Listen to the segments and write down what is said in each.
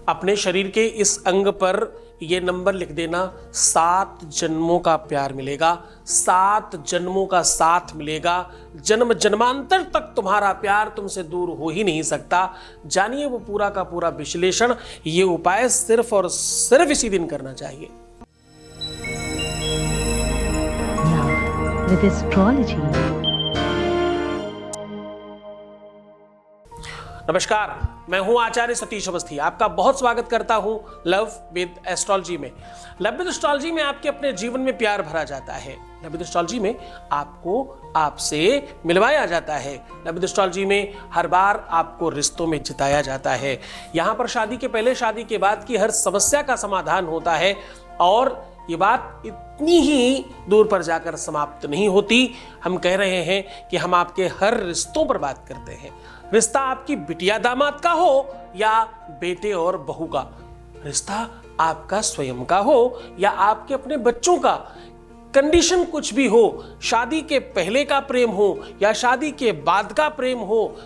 अपने शरीर के इस अंग पर ये नंबर लिख देना, 7 जन्मों का प्यार मिलेगा, 7 जन्मों का साथ मिलेगा, जन्म जन्मांतर तक तुम्हारा प्यार तुमसे दूर हो ही नहीं सकता। जानिए वो पूरा का पूरा विश्लेषण, ये उपाय सिर्फ और सिर्फ इसी दिन करना चाहिए। With astrology. नमस्कार, मैं हूं आचार्य सतीश अवस्थी, आपका बहुत स्वागत करता हूं लव विद एस्ट्रोलॉजी में। लव विद एस्ट्रोलॉजी में आपके अपने जीवन में प्यार भरा जाता है। लव विद एस्ट्रोलॉजी में आपको आपसे मिलवाया जाता है। लव विद एस्ट्रोलॉजी में हर बार आपको रिश्तों में जिताया जाता है। यहां पर शादी के पहले, शादी के बाद की हर समस्या का समाधान होता है और ये बात इतनी ही दूर पर जाकर समाप्त नहीं होती। हम कह रहे हैं कि हम आपके हर रिश्तों पर बात करते हैं। रिश्ता आपकी बिटिया दामाद का हो या बेटे और बहू का, रिश्ता आपका स्वयं का हो या आपके अपने बच्चों का, कंडीशन कुछ भी हो, शादी के पहले का प्रेम हो या शादी के बाद का प्रेम हो,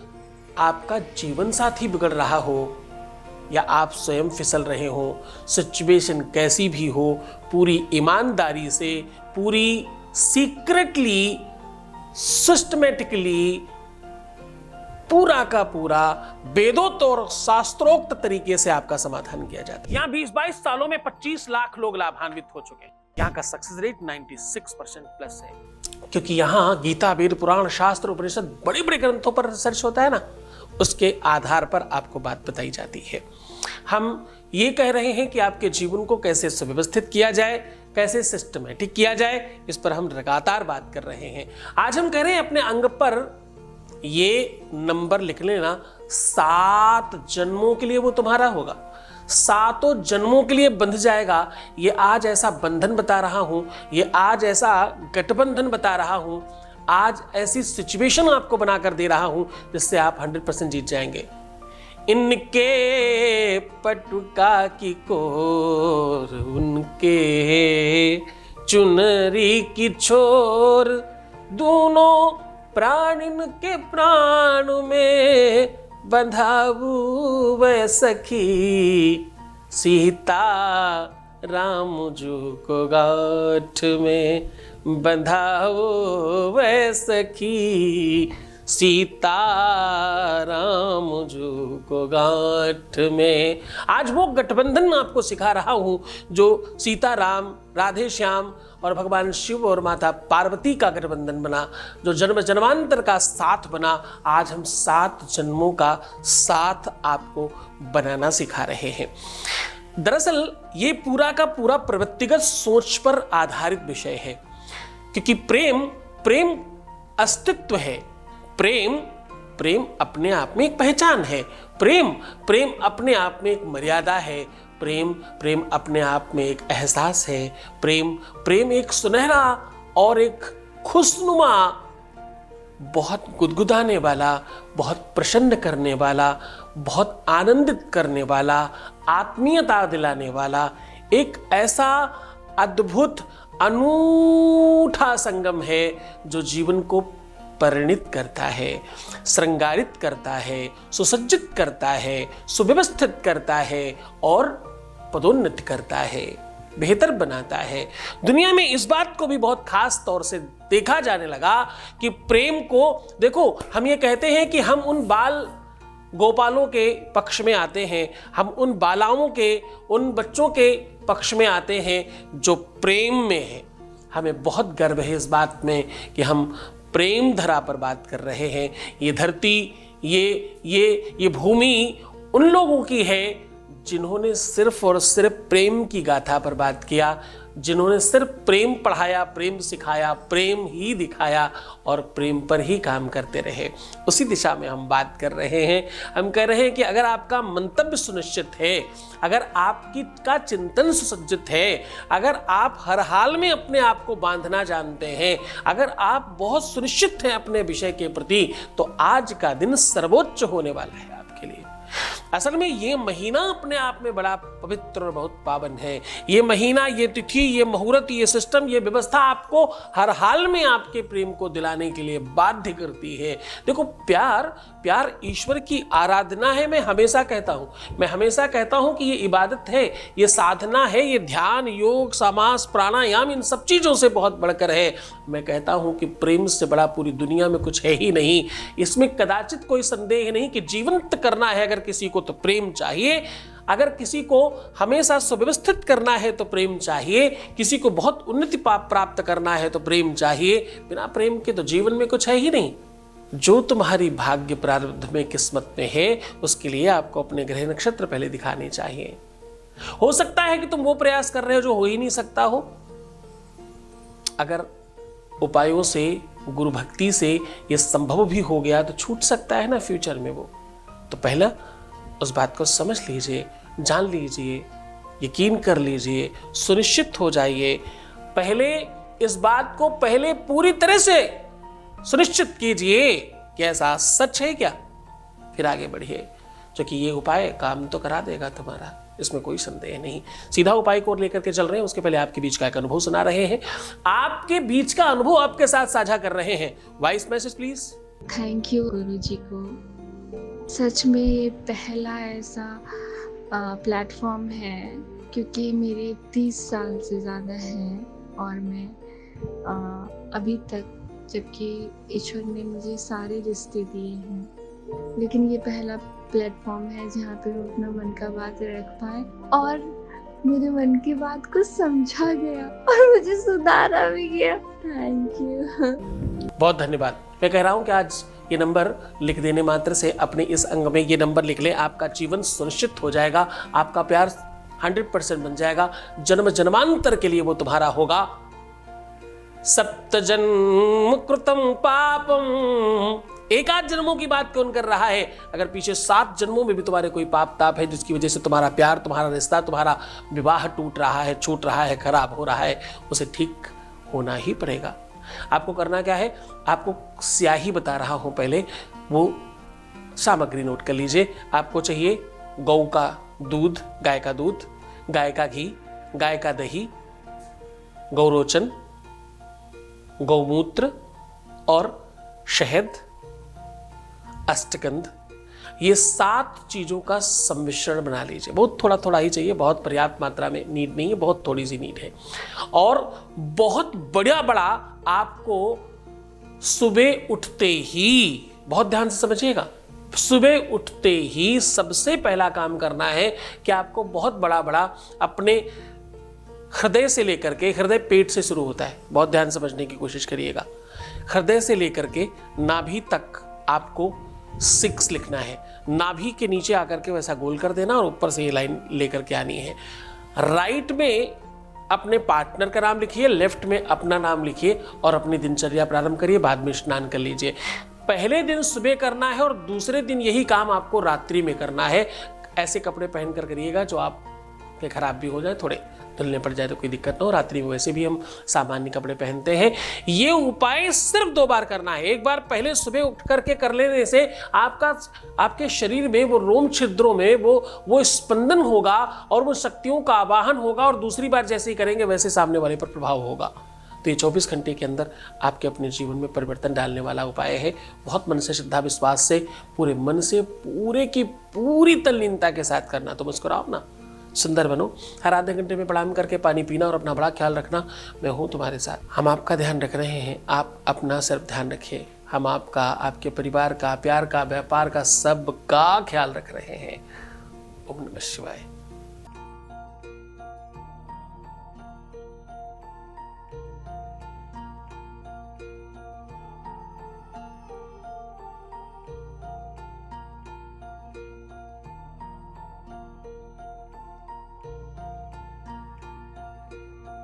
आपका जीवन साथी बिगड़ रहा हो या आप स्वयं फिसल रहे हो, सिचुएशन कैसी भी हो, पूरी ईमानदारी से, पूरी सीक्रेटली, सिस्टमेटिकली, पूरा का पूरा वेदोक्त और शास्त्रोक्त तरीके से आपका समाधान किया जाता है। यहाँ 20-22 सालों में 25 लाख लोग लाभान्वित हो चुके हैं। यहाँ का सक्सेस रेट 96% प्लस है, क्योंकि यहाँ गीता, वेद, पुराण, शास्त्र, उपनिषद, बड़े बड़े ग्रंथों पर रिसर्च होता है ना, उसके आधार पर आपको बात बताई जाती है। हम ये कह रहे हैं कि आपके जीवन को कैसे सुव्यवस्थित किया जाए, कैसे सिस्टमेटिक किया जाए, इस पर हम लगातार बात कर रहे हैं। आज हम कह रहे हैं अपने अंग पर ये नंबर लिख लेना, 7 जन्मों के लिए वो तुम्हारा होगा, 7 जन्मों के लिए बंध जाएगा। ये आज ऐसा बंधन बता रहा हूं, ये आज ऐसा गठबंधन बता रहा हूं, आज ऐसी सिचुएशन आपको बनाकर दे रहा हूं जिससे आप 100% जीत जाएंगे। इनके पटुका की कोर, उनके चुनरी की छोर, दोनों प्राण इनके प्राण में बंधाऊ वह सखी, सीता राम जो को गांठ में बंधाओ वह सखी, सीता राम जो को गांठ में। आज वो गठबंधन आपको सिखा रहा हूं जो सीता राम, राधे श्याम और भगवान शिव और माता पार्वती का गठबंधन बना, जो जन्म जन्मांतर का साथ बना। आज हम 7 जन्मों का साथ आपको बनाना सिखा रहे हैं। दरअसल ये पूरा का पूरा प्रवृत्तिगत सोच पर आधारित विषय है, क्योंकि प्रेम अस्तित्व है। प्रेम अपने आप में एक पहचान है। प्रेम अपने आप में एक मर्यादा है। प्रेम अपने आप में एक एहसास है। प्रेम एक सुनहरा और एक खुशनुमा, बहुत गुदगुदाने वाला, बहुत प्रसन्न करने वाला, बहुत आनंदित करने वाला, आत्मीयता दिलाने वाला एक ऐसा अद्भुत अनूठा संगम है जो जीवन को परिणित करता है, श्रृंगारित करता है, सुसज्जित करता है, सुव्यवस्थित करता है और पदोन्नत करता है, बेहतर बनाता है। दुनिया में इस बात को भी बहुत खास तौर से देखा जाने लगा कि प्रेम को, देखो, हम ये कहते हैं कि हम उन बाल गोपालों के पक्ष में आते हैं, हम उन बालाओं के, उन बच्चों के पक्ष में आते हैं जो प्रेम में है। हमें बहुत गर्व है इस बात में कि हम प्रेम धरा पर बात कर रहे हैं। ये धरती, ये भूमि उन लोगों की है जिन्होंने सिर्फ और सिर्फ प्रेम की गाथा पर बात किया, जिन्होंने सिर्फ प्रेम पढ़ाया, प्रेम सिखाया, प्रेम ही दिखाया और प्रेम पर ही काम करते रहे। उसी दिशा में हम बात कर रहे हैं। हम कह रहे हैं कि अगर आपका मंतव्य सुनिश्चित है, अगर आपकी का चिंतन सुसज्जित है, अगर आप हर हाल में अपने आप को बांधना जानते हैं, अगर आप बहुत सुनिश्चित हैं अपने विषय के प्रति, तो आज का दिन सर्वोच्च होने वाला है आपके लिए। असल में ये महीना अपने आप में बड़ा पवित्र और बहुत पावन है। ये महीना, ये तिथि, ये मुहूर्त, ये सिस्टम, ये व्यवस्था आपको हर हाल में आपके प्रेम को दिलाने के लिए बाध्य करती है। देखो, प्यार ईश्वर की आराधना है। मैं हमेशा कहता हूं कि ये इबादत है, ये साधना है, ये ध्यान, योग, समास, प्राणायाम, इन सब चीजों से बहुत बढ़कर है। मैं कहता हूं कि प्रेम से बड़ा पूरी दुनिया में कुछ है ही नहीं। इसमें कदाचित कोई संदेह नहीं कि जीवंत करना है अगर किसी को तो प्रेम चाहिए। अगर किसी को हमेशा सुव्यवस्थित करना है तो प्रेम चाहिए। किसी को बहुत उन्नति प्राप्त करना है तो प्रेम चाहिए। बिना प्रेम के तो जीवन में कुछ है ही नहीं। जो तुम्हारी भाग्य प्रारब्ध में, किस्मत में है, उसके लिए आपको अपने ग्रह नक्षत्र पहले दिखाने चाहिए। हो सकता है कि तुम वो प्रयास कर रहे हो जो हो ही नहीं सकता हो। अगर उपायों से, गुरु भक्ति से ये संभव भी हो गया तो छूट सकता है ना फ्यूचर में वो। तो पहला उस बात को समझ लीजिए, जान लीजिए, यकीन कर लीजिए, सुनिश्चित हो जाइए। पहले इस बात को पहले पूरी तरह से सुनिश्चित कीजिए कि ऐसा सच है क्या, फिर आगे बढ़िए, क्योंकि ये उपाय काम तो करा देगा तुम्हारा, इसमें कोई संदेह नहीं। सीधा उपाय को लेकर के चल रहे हैं, उसके पहले आपके बीच का एक अनुभव सुना रहे हैं। आपके बीच का अनुभव आपके साथ साझा कर रहे हैं। Voice message please. Thank you गुरुजी को। सच में ये पहला ऐसा प्लेटफॉर्म है, क्योंकि मेरे 30 साल से ज़्यादा हैं और मैं अभी तक, जबकि ईश्वर ने मुझे सारे रिश्ते दिए हैं, लेकिन ये पहला प्लेटफॉर्म है जहाँ पे मैं अपना मन का बात रख पाए और मेरे मन की बात को समझा गया और मुझे सुधारा भी गया। Thank you. बहुत धन्यवाद। मैं कह रहा हूँ कि आज ये नंबर लिख देने मात्र से अपने इस अंग में ये नंबर लिख ले, आपका जीवन सुनिश्चित हो जाएगा, आपका प्यार 100% बन जाएगा, जन्म जन्मांतर के लिए वो तुम्हारा होगा। सप्त जन्म कृतम पापम, एक आध जन्मों की बात कौन कर रहा है? अगर पीछे 7 जन्मों में भी तुम्हारे कोई पाप ताप है जिसकी वजह से तुम्हारा प्यार, तुम्हारा रिश्ता, तुम्हारा विवाह टूट रहा है, छूट रहा है, खराब हो रहा है, उसे ठीक होना ही पड़ेगा। आपको करना क्या है? आपको स्याही बता रहा हूं, पहले वो सामग्री नोट कर लीजिए। आपको चाहिए गौ का दूध, गाय का दूध, गाय का घी, गाय का दही, गौरोचन, गौमूत्र और शहद, अष्टगंध, ये 7 चीजों का सम्मिश्रण बना लीजिए। बहुत थोड़ा थोड़ा ही चाहिए, बहुत पर्याप्त मात्रा में नीड नहीं है, बहुत थोड़ी सी नीड है। और बहुत बड़ा आपको सुबह उठते ही, बहुत ध्यान से समझिएगा, सुबह उठते ही सबसे पहला काम करना है कि आपको बहुत बड़ा अपने हृदय से लेकर के, हृदय पेट से शुरू होता है, बहुत ध्यान समझने की कोशिश करिएगा, हृदय से लेकर के नाभि तक आपको 6 लिखना है। नाभि के नीचे आकर के वैसा गोल कर देना और ऊपर से ये लाइन लेकर के आनी है। राइट में अपने पार्टनर का नाम लिखिए, लेफ्ट में अपना नाम लिखिए और अपनी दिनचर्या प्रारंभ करिए। बाद में स्नान कर लीजिए। पहले दिन सुबह करना है और दूसरे दिन यही काम आपको रात्रि में करना है। ऐसे कपड़े पहन कर करिएगा जो आपके खराब भी हो जाए, थोड़े धुलने पड़ जाए तो कोई दिक्कत ना हो। रात्रि में वैसे भी हम सामान्य कपड़े पहनते हैं। ये उपाय सिर्फ 2 बार करना है। एक बार पहले सुबह उठ करके कर लेने से आपके शरीर में वो रोम छिद्रों में वो स्पंदन होगा और वो शक्तियों का आवाहन होगा, और दूसरी बार जैसे ही करेंगे वैसे सामने वाले पर प्रभाव होगा। तो ये 24 घंटे के अंदर आपके अपने जीवन में परिवर्तन डालने वाला उपाय है। बहुत मन से, श्रद्धा विश्वास से, पूरे मन से, पूरे की पूरी तल्लीनता के साथ करना। तो मुस्कुराओ ना, सुंदर बनो। हर आधे घंटे में प्रणाम करके पानी पीना और अपना बड़ा ख्याल रखना। मैं हूँ तुम्हारे साथ, हम आपका ध्यान रख रहे हैं, आप अपना सिर्फ ध्यान रखिए। हम आपका, आपके परिवार का, प्यार का, व्यापार का, सब का ख्याल रख रहे हैं। ओम नमः शिवाय।